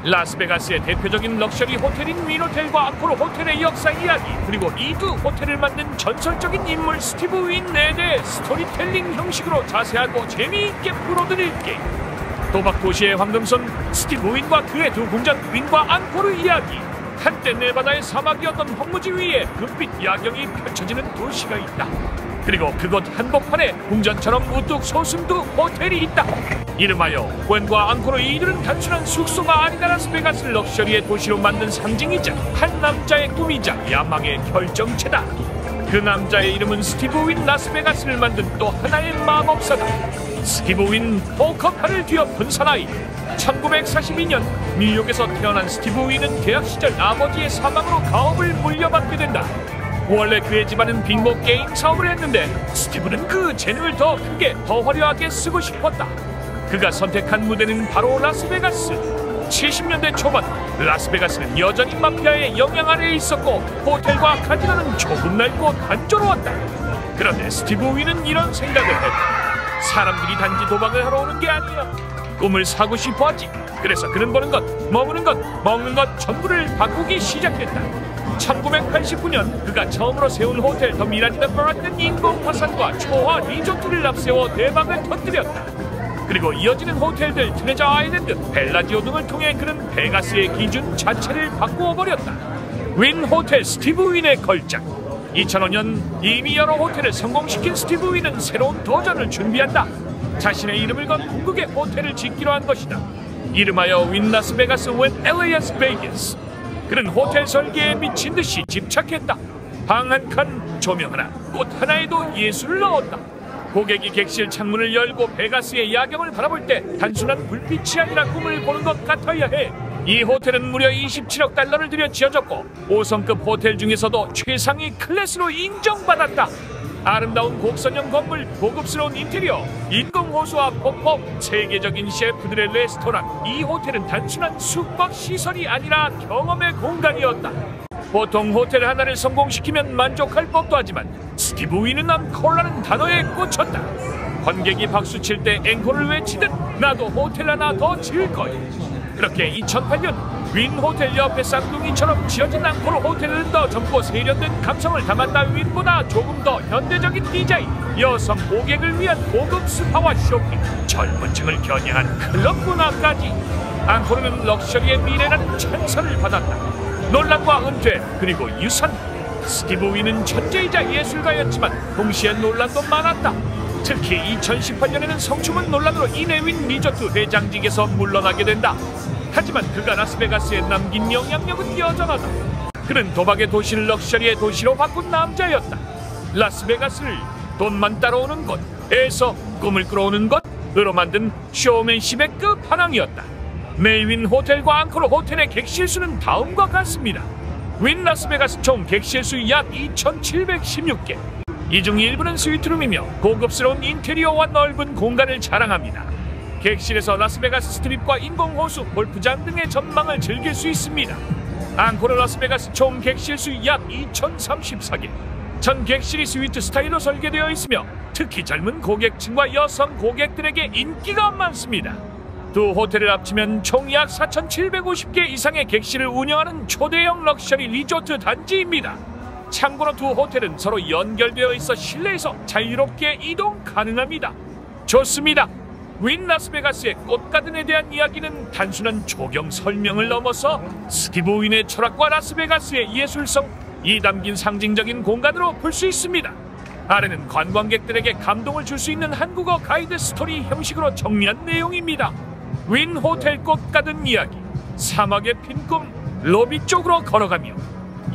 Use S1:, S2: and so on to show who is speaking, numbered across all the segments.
S1: 라스베가스의 대표적인 럭셔리 호텔인 윈호텔과 앙코르 호텔의 역사 이야기, 그리고 이 두 호텔을 만든 전설적인 인물 스티브 윈에 대해 스토리텔링 형식으로 자세하고 재미있게 풀어드릴게. 도박 도시의 황금손 스티브 윈과 그의 두 궁전 윈과 앙코르 이야기. 한때 네바다의 사막이었던 황무지 위에 금빛 야경이 펼쳐지는 도시가 있다. 그리고 그곳 한복판에 궁전처럼 우뚝 솟은 두 호텔이 있다. 이름하여 웬과 앙코르, 이들은 단순한 숙소가 아니다. 라스베가스를 럭셔리의 도시로 만든 상징이자 한 남자의 꿈이자 야망의 결정체다. 그 남자의 이름은 스티브 윈. 라스베가스를 만든 또 하나의 마법사다. 스티브 윈, 포커판을 뒤엎은 사나이. 1942년 뉴욕에서 태어난 스티브 윈은 대학 시절 아버지의 사망으로 가업을 물려받게 된다. 원래 그의 집안은 빙고 게임 사업을 했는데 스티브는 그 재능을 더 크게 더 화려하게 쓰고 싶었다. 그가 선택한 무대는 바로 라스베가스. 70년대 초반 라스베가스는 여전히 마피아의 영향 아래에 있었고 호텔과 카지노는 조금 낡고 단조로웠다. 그런데 스티브 윈은 이런 생각을 했다. 사람들이 단지 도박을 하러 오는 게 아니라 꿈을 사고 싶어 하지. 그래서 그는 버는 것, 머무는 것, 먹는 것 전부를 바꾸기 시작했다. 1989년 그가 처음으로 세운 호텔 더 미라지다 버라는 인공 화산과 초화 리조트를 앞세워 대박을 터뜨렸다. 그리고 이어지는 호텔들 트레저 아일랜드, 벨라지오 등을 통해 그는 베가스의 기준 자체를 바꾸어 버렸다. 윈 호텔 스티브 윈의 걸작. 2005년 이미 여러 호텔을 성공시킨 스티브 윈은 새로운 도전을 준비한다. 자신의 이름을 건 궁극의 호텔을 짓기로 한 것이다. 이름하여 윈 라스베가스 웬 엘리아스 베이거스. 그는 호텔 설계에 미친 듯이 집착했다. 방 한 칸, 조명 하나, 꽃 하나에도 예술을 넣었다. 고객이 객실 창문을 열고 베가스의 야경을 바라볼 때 단순한 불빛이 아니라 꿈을 보는 것 같아야 해. 이 호텔은 무려 27억 달러를 들여 지어졌고 5성급 호텔 중에서도 최상위 클래스로 인정받았다. 아름다운 곡선형 건물, 고급스러운 인테리어, 인공호수와 폭포, 세계적인 셰프들의 레스토랑. 이 호텔은 단순한 숙박시설이 아니라 경험의 공간이었다. 보통 호텔 하나를 성공시키면 만족할 법도 하지만 스티브 윈은 앙코르라는 단어에 꽂혔다. 관객이 박수칠 때 앵콜을 외치듯 나도 호텔 하나 더 지을 거야. 그렇게 2008년 윈 호텔 옆에 쌍둥이처럼 지어진 앙코르 호텔은 더 젊고 세련된 감성을 담았다. 윈보다 조금 더 현대적인 디자인, 여성 고객을 위한 고급 스파와 쇼핑, 젊은 층을 겨냥한 클럽 문화까지. 앙코르는 럭셔리의 미래라는 찬사를 받았다. 논란과 은퇴, 그리고 유산. 스티브 윈은 천재이자 예술가였지만 동시에 논란도 많았다. 특히 2018년에는 성추문 논란으로 인해 윈 리조트 회장직에서 물러나게 된다. 하지만 그가 라스베가스에 남긴 영향력은 여전하다. 그는 도박의 도시를 럭셔리의 도시로 바꾼 남자였다. 라스베가스를 돈만 따라오는 곳에서 꿈을 끌어오는 곳으로 만든 쇼맨십의 끝판왕이었다. 매일 윈 호텔과 앙코르 호텔의 객실 수는 다음과 같습니다. 윈 라스베가스 총 객실 수 약 2,716개. 이 중 일부는 스위트룸이며 고급스러운 인테리어와 넓은 공간을 자랑합니다. 객실에서 라스베가스 스트립과 인공호수, 골프장 등의 전망을 즐길 수 있습니다. 앙코르 라스베가스 총 객실 수 약 2,034개. 전 객실이 스위트 스타일로 설계되어 있으며 특히 젊은 고객층과 여성 고객들에게 인기가 많습니다. 두 호텔을 합치면 총 약 4,750개 이상의 객실을 운영하는 초대형 럭셔리 리조트 단지입니다. 참고로 두 호텔은 서로 연결되어 있어 실내에서 자유롭게 이동 가능합니다. 좋습니다. 윈 라스베가스의 꽃가든에 대한 이야기는 단순한 조경 설명을 넘어서 스티브 윈의 철학과 라스베가스의 예술성이 담긴 상징적인 공간으로 볼 수 있습니다. 아래는 관광객들에게 감동을 줄 수 있는 한국어 가이드 스토리 형식으로 정리한 내용입니다. 윈 호텔 꽃가든 이야기. 사막의 핀 꿈. 로비 쪽으로 걸어가며.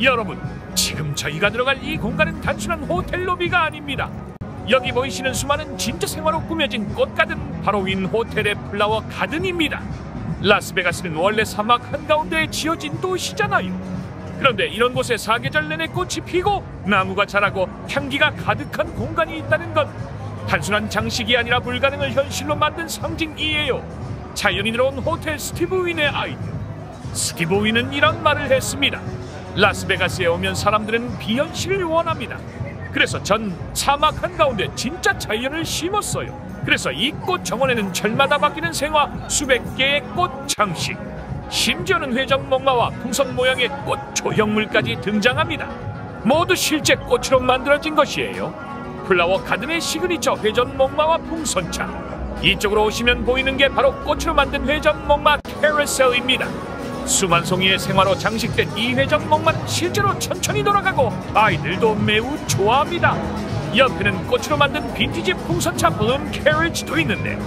S1: 여러분, 지금 저희가 들어갈 이 공간은 단순한 호텔 로비가 아닙니다. 여기 보이시는 수많은 진짜 생활로 꾸며진 꽃가든, 바로 윈 호텔의 플라워 가든입니다. 라스베가스는 원래 사막 한가운데에 지어진 도시잖아요. 그런데 이런 곳에 사계절 내내 꽃이 피고 나무가 자라고 향기가 가득한 공간이 있다는 건 단순한 장식이 아니라 불가능을 현실로 만든 상징이에요. 자연이 들어온 호텔 스티브 윈의 아이디어. 스티브 윈은 이런 말을 했습니다. 라스베가스에 오면 사람들은 비현실을 원합니다. 그래서 전 사막 한가운데 진짜 자연을 심었어요. 그래서 이 꽃 정원에는 철마다 바뀌는 생화 수백 개의 꽃 장식. 심지어는 회전 목마와 풍선 모양의 꽃 조형물까지 등장합니다. 모두 실제 꽃으로 만들어진 것이에요. 플라워 가든의 시그니처 회전 목마와 풍선차. 이쪽으로 오시면 보이는 게 바로 꽃으로 만든 회전 목마 캐러셀입니다. 수만 송이의 생화로 장식된 이 회전 목마는 실제로 천천히 돌아가고 아이들도 매우 좋아합니다. 옆에는 꽃으로 만든 빈티지 풍선차 블룸 캐리지도 있는데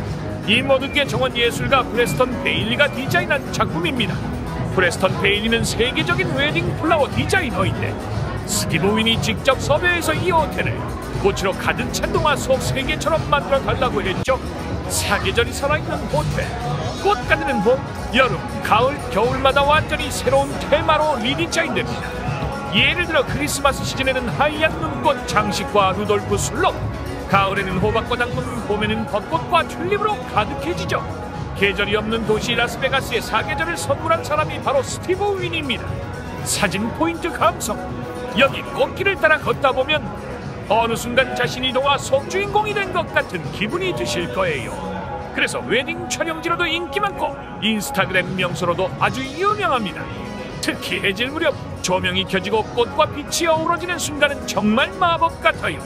S1: 이 모든 게 정원 예술가 프레스턴 베일리가 디자인한 작품입니다. 프레스턴 베일리는 세계적인 웨딩 플라워 디자이너인데 스티브 윈이 직접 섭외해서 이 호텔을 꽃으로 가득 찬 동화 속 세계처럼 만들어 달라고 했죠. 사계절이 살아있는 호텔. 꽃 가득한 봄, 여름, 가을, 겨울마다 완전히 새로운 테마로 리디자인됩니다. 예를 들어 크리스마스 시즌에는 하얀 눈꽃 장식과 루돌프 술록, 가을에는 호박과 당근, 봄에는 벚꽃과 튤립으로 가득해지죠. 계절이 없는 도시 라스베가스의 사계절을 선물한 사람이 바로 스티브 윈입니다. 사진 포인트 감성. 여기 꽃길을 따라 걷다 보면 어느 순간 자신이 동화 속 주인공이 된 것 같은 기분이 드실 거예요. 그래서 웨딩 촬영지로도 인기 많고 인스타그램 명소로도 아주 유명합니다. 특히 해질 무렵 조명이 켜지고 꽃과 빛이 어우러지는 순간은 정말 마법 같아요.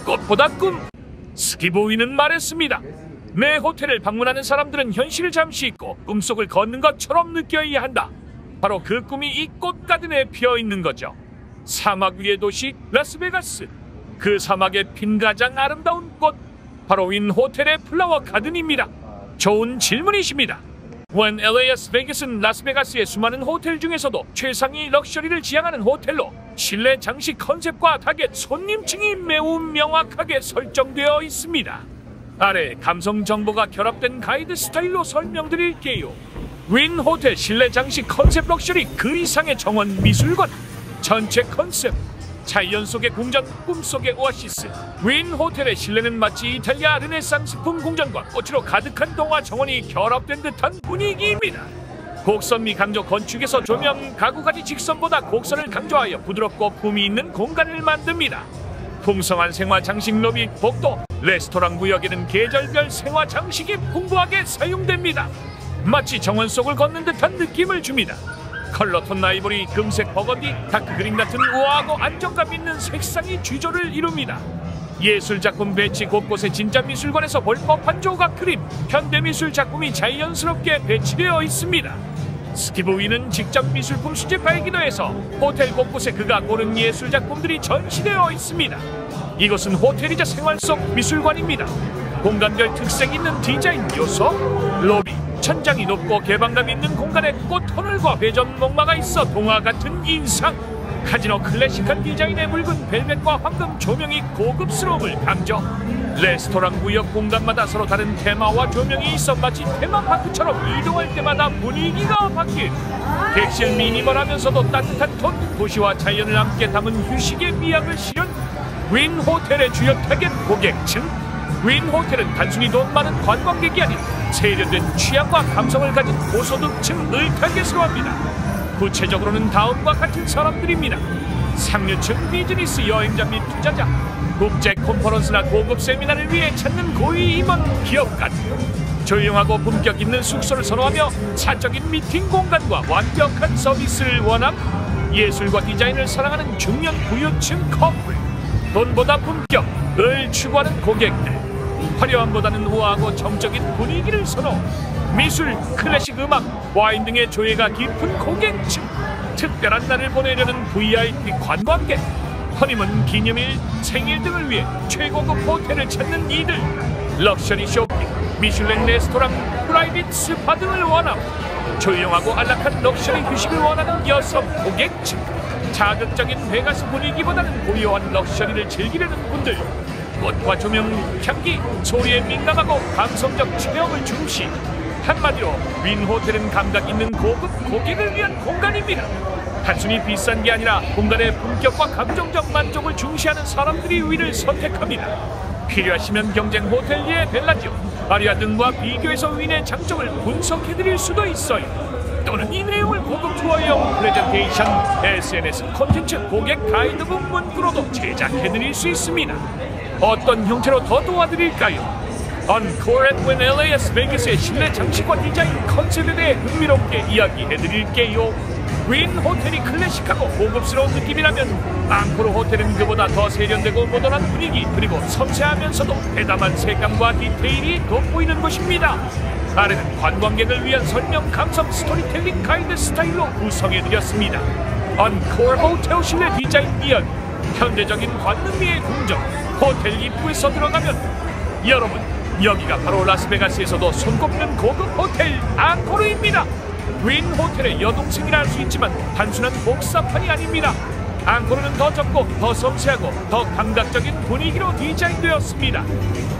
S1: 꽃보다 꿈. 스티브 윈은 말했습니다. 매 호텔을 방문하는 사람들은 현실을 잠시 잊고 꿈속을 걷는 것처럼 느껴야 한다. 바로 그 꿈이 이 꽃 가든에 피어 있는 거죠. 사막 위의 도시 라스베가스. 그 사막에 핀 가장 아름다운 꽃, 바로 윈 호텔의 플라워 가든입니다. 좋은 질문이십니다. 원 LAS 베이거스는 라스베가스의 수많은 호텔 중에서도 최상위 럭셔리를 지향하는 호텔로 실내 장식 컨셉과 타겟 손님층이 매우 명확하게 설정되어 있습니다. 아래 감성 정보가 결합된 가이드 스타일로 설명드릴게요. 윈 호텔 실내 장식 컨셉 럭셔리 그 이상의 정원 미술관. 전체 컨셉 자연 속의 궁전, 꿈속의 오아시스. 윈 호텔의 실내는 마치 이탈리아 르네상스풍 궁전과 꽃으로 가득한 동화 정원이 결합된 듯한 분위기입니다. 곡선미 강조 건축에서 조명, 가구까지 직선보다 곡선을 강조하여 부드럽고 품위 있는 공간을 만듭니다. 풍성한 생화 장식 로비, 복도, 레스토랑 구역에는 계절별 생화 장식이 풍부하게 사용됩니다. 마치 정원 속을 걷는 듯한 느낌을 줍니다. 컬러톤 아이보리, 금색 버건디, 다크그린 같은 우아하고 안정감 있는 색상이 주조를 이룹니다. 예술작품 배치 곳곳에 진짜 미술관에서 볼 법한 조각 그림, 현대미술 작품이 자연스럽게 배치되어 있습니다. 스티브 윈은 직접 미술품 수집하기도 해서 호텔 곳곳에 그가 고른 예술작품들이 전시되어 있습니다. 이곳은 호텔이자 생활 속 미술관입니다. 공간별 특색 있는 디자인 요소, 로비, 천장이 높고 개방감 있는 공간에 꽃 터널과 회전 목마가 있어 동화 같은 인상. 카지노 클래식한 디자인의 붉은 벨벳과 황금 조명이 고급스러움을 강조. 레스토랑 구역 공간마다 서로 다른 테마와 조명이 있어 마치 테마파크처럼 이동할 때마다 분위기가 바뀐 객실 미니멀하면서도 따뜻한 톤, 도시와 자연을 함께 담은 휴식의 미학을 실현. 윈 호텔의 주요 타겟 고객층. 윈 호텔은 단순히 돈 많은 관광객이 아닌 세련된 취향과 감성을 가진 고소득층을 타겟으로 합니다. 구체적으로는 다음과 같은 사람들입니다. 상류층 비즈니스 여행자 및 투자자, 국제 컨퍼런스나 고급 세미나를 위해 찾는 고위 임원 기업가, 조용하고 품격 있는 숙소를 선호하며 사적인 미팅 공간과 완벽한 서비스를 원함, 예술과 디자인을 사랑하는 중년 부유층 커플, 돈보다 품격을 추구하는 고객들, 화려함보다는 우아하고 정적인 분위기를 선호, 미술, 클래식 음악, 와인 등의 조예가 깊은 고객층, 특별한 날을 보내려는 VIP 관광객, 허니문, 기념일, 생일 등을 위해 최고급 호텔을 찾는 이들, 럭셔리 쇼핑, 미슐랭 레스토랑, 프라이빗 스파 등을 원함, 조용하고 안락한 럭셔리 휴식을 원하는 여성 고객층, 자극적인 베가스 분위기보다는 고요한 럭셔리를 즐기려는 분들, 꽃과 조명, 향기, 소리에 민감하고 감성적 체험을 중시. 한마디로 윈 호텔은 감각 있는 고급 고객을 위한 공간입니다. 단순히 비싼 게 아니라 공간의 품격과 감정적 만족을 중시하는 사람들이 윈을 선택합니다. 필요하시면 경쟁 호텔리에 벨라지오, 아리아 등과 비교해서 윈의 장점을 분석해드릴 수도 있어요. 또는 이 내용을 고급 투어용 프레젠테이션, SNS 콘텐츠, 고객 가이드북 문구로도 제작해드릴 수 있습니다. 어떤 형태로 더 도와드릴까요? 언코어 앳 LAS 베이거스의 실내 장식과 디자인 컨셉에 대해 흥미롭게 이야기해드릴게요. 윈 호텔이 클래식하고 고급스러운 느낌이라면 앙코르 호텔은 그보다 더 세련되고 모던한 분위기, 그리고 섬세하면서도 대담한 색감과 디테일이 돋보이는 곳입니다. 아래는 관광객을 위한 설명 감성 스토리텔링 가이드 스타일로 구성해드렸습니다. 언코어 호텔 실내 디자인 이야기, 현대적인 관능미의 궁정. 호텔 입구에서 들어가면 여러분, 여기가 바로 라스베가스에서도 손꼽히는 고급 호텔 앙코르입니다. 윈 호텔의 여동생이라 할 수 있지만 단순한 복사판이 아닙니다. 앙코르는 더 젊고 더 섬세하고 더 감각적인 분위기로 디자인되었습니다.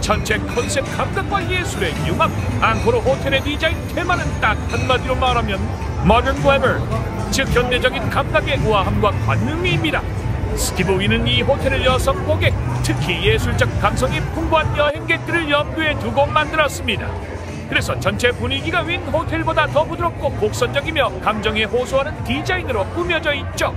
S1: 전체 컨셉 감각과 예술의 융합. 앙코르 호텔의 디자인 테마는 딱 한마디로 말하면 Modern Glamour, 즉 현대적인 감각의 우아함과 관능미입니다. 스티브 윈은 이 호텔을 여성 고객, 특히 예술적 감성이 풍부한 여행객들을 염두에 두고 만들었습니다. 그래서 전체 분위기가 윈 호텔보다 더 부드럽고 곡선적이며 감정에 호소하는 디자인으로 꾸며져 있죠.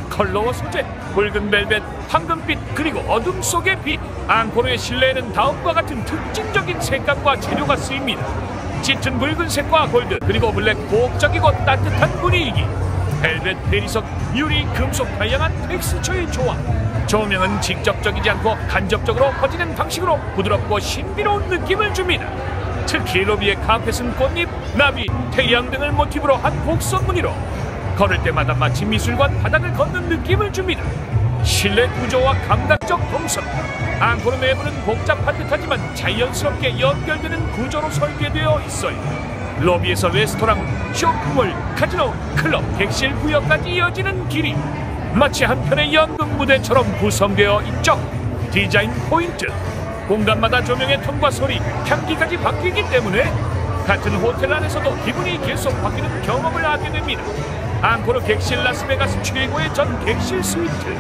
S1: 컬러와 소재, 붉은 벨벳, 황금빛, 그리고 어둠 속의 빛. 앙코르의 실내에는 다음과 같은 특징적인 색감과 재료가 쓰입니다. 짙은 붉은색과 골드, 그리고 블랙, 고혹적이고 따뜻한 분위기. 벨벳, 대리석, 유리, 금속 다양한 텍스처의 조합. 조명은 직접적이지 않고 간접적으로 퍼지는 방식으로 부드럽고 신비로운 느낌을 줍니다. 특히 로비의 카펫은 꽃잎, 나비, 태양 등을 모티브로 한 곡선 무늬로 걸을 때마다 마치 미술관 바닥을 걷는 느낌을 줍니다. 실내 구조와 감각적 동선. 앙코르 내부는 복잡한 듯하지만 자연스럽게 연결되는 구조로 설계되어 있어요. 로비에서 레스토랑, 쇼핑몰, 카지노, 클럽, 객실 구역까지 이어지는 길이 마치 한편의 연극 무대처럼 구성되어 있죠. 디자인 포인트. 공간마다 조명의 톤과 소리, 향기까지 바뀌기 때문에 같은 호텔 안에서도 기분이 계속 바뀌는 경험을 하게 됩니다. 앙코르 객실 라스베가스 최고의 전 객실 스위트.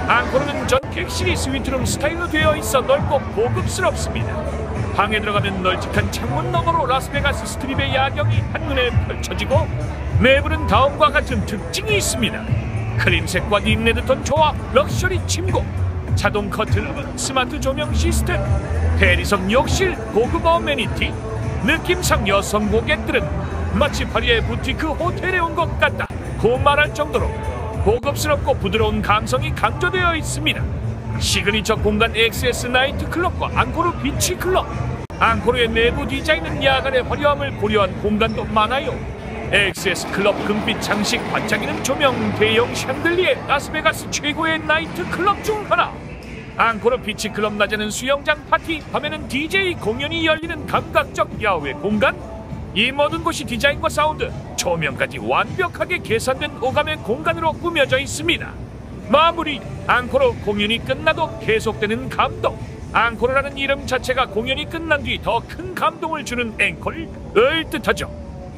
S1: 앙코르는 전 객실이 스위트룸 스타일로 되어 있어 넓고 고급스럽습니다. 방에 들어가면 널찍한 창문 너머로 라스베가스 스트립의 야경이 한눈에 펼쳐지고, 내부는 다음과 같은 특징이 있습니다. 크림색과 님 레드톤 조합, 럭셔리 침구, 자동 커튼, 스마트 조명 시스템, 대리석 욕실, 고급 어메니티. 느낌상 여성 고객들은 마치 파리의 부티크 호텔에 온 것 같다 고 말할 정도로 고급스럽고 부드러운 감성이 강조되어 있습니다. 시그니처 공간 XS 나이트 클럽과 앙코르 비치 클럽. 앙코르의 내부 디자인은 야간의 화려함을 고려한 공간도 많아요. XS 클럽 금빛 장식, 반짝이는 조명, 대형 샹들리에 라스베가스 최고의 나이트 클럽 중 하나. 앙코르 비치 클럽 낮에는 수영장 파티, 밤에는 DJ 공연이 열리는 감각적 야외 공간. 이 모든 곳이 디자인과 사운드, 조명까지 완벽하게 계산된 오감의 공간으로 꾸며져 있습니다. 마무리. 앙코르 공연이 끝나도 계속되는 감동. 앙코르라는 이름 자체가 공연이 끝난 뒤 더 큰 감동을 주는 앵콜을 뜻하죠.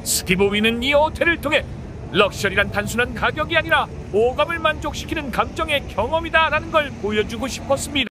S1: 스티브 윈은 이 호텔을 통해 럭셔리란 단순한 가격이 아니라 오감을 만족시키는 감정의 경험이다 라는 걸 보여주고 싶었습니다.